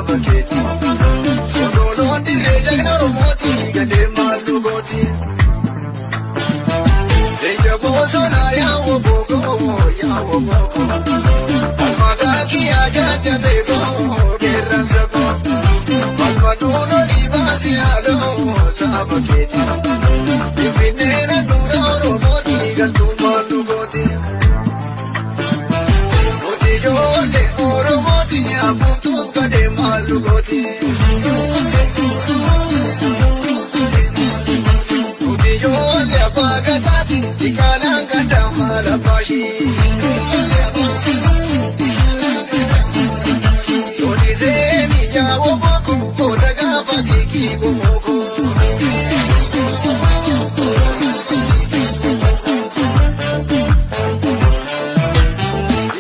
sabaketi. Sodolo dire jagna romoti gade malugoti. Deja bozo na ya woboko ya woboko. Almagaki aja jabego gerazako. Almadulo libasi alo sabaketi. Ibinera duro romoti gadu malugoti. Oti oromoti nyabutu gade malugoti. Pagadati, Tikalanga Damala Pashi. Tolizeni ya Woboko, Odagaba Dikibu Moko.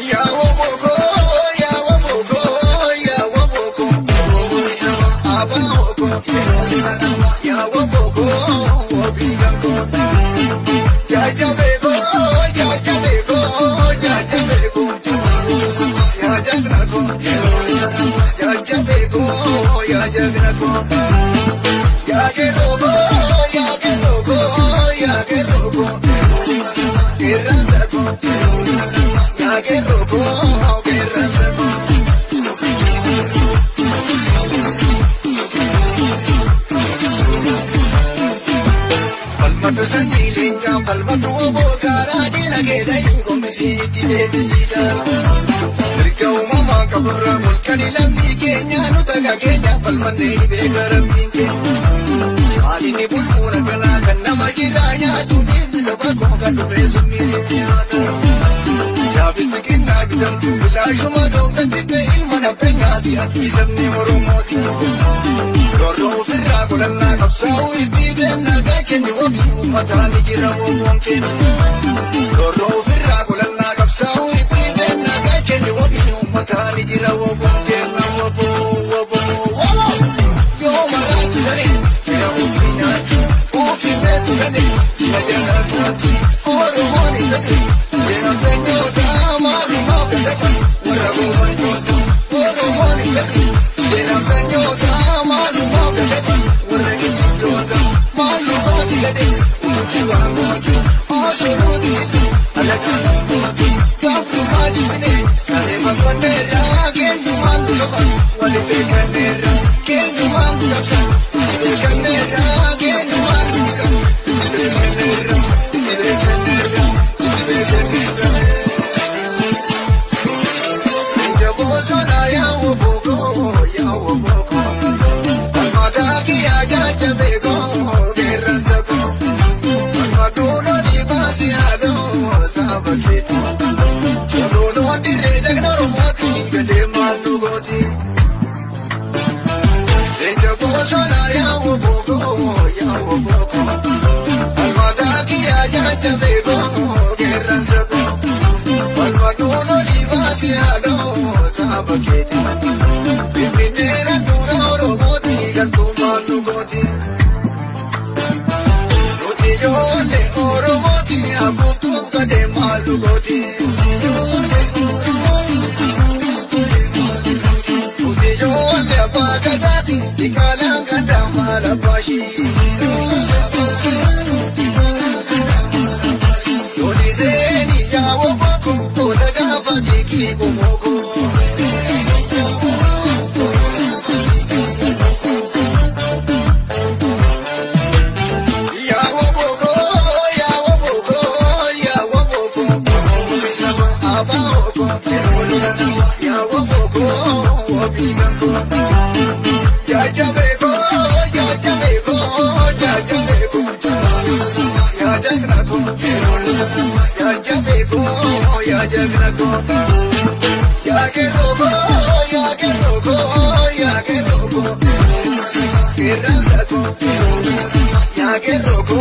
Ya Woboko, Ya Woboko, Ya Woboko. Abahoko, Ya Woboko, Wobiganko. Jajabeko, jajabeko, jajabeko, jajagnako, jajabeko, jajagnako, jageroko, jageroko, jageroko, gerasako, jageroko, gerasako. Palmatu sanjilinga, palmatu obogara, dina geda ingo misiti betisida. Rika umama kabura mulkani lammi kenya, nutaga kenya, palmane begara minke. Ali ni bulbula kana kana majiranya, tubin sabako kanu besu misitiada. Jabi sikina gidam tu bilashuma dongta tipe ilmana penyati ati sabni oromoti. Roro firra kulanna kapsau itibena gachendi wabi umatani jira wonken. Roro firra kulanna kapsau itibena gachendi wabi umatani jira wonken. Wabo wabo wabo yo marati zari ya uminati ukimetu gade ya janati oro moni gade ya penyota malu mabede warabu manjota oro moni gade ya penyota malu mabede warabu manjota malu mabede gade ukiwa moti asoro ditu alakana moti kapu madi mene kare makwandera kendu mandu loka wale pekanera kendu mandu kapsa pekanera kendu mandu loka pekanera pekanera pekanera jaboso na ya woboko almadaki aja jabego gerazako almadulo libasi alo sabaketi sodolo dire jagna romoti gade malugoti. Deja bozo na ya woboko almadaki aja jabego gerazako almadulo libasi alo sabaketi ibinera duro romoti gadu malugoti. Yole oromoti abutu gade malugoti. Yole apagadati tikalanga damala pashi. Tolizeni ya woboko, odagaba dikibu moko. Jajabeko, jajabeko, jajabeko, jajagnako, jajabeko, jajagnako, jageroko, jageroko, jageroko, gerasako, jageroko,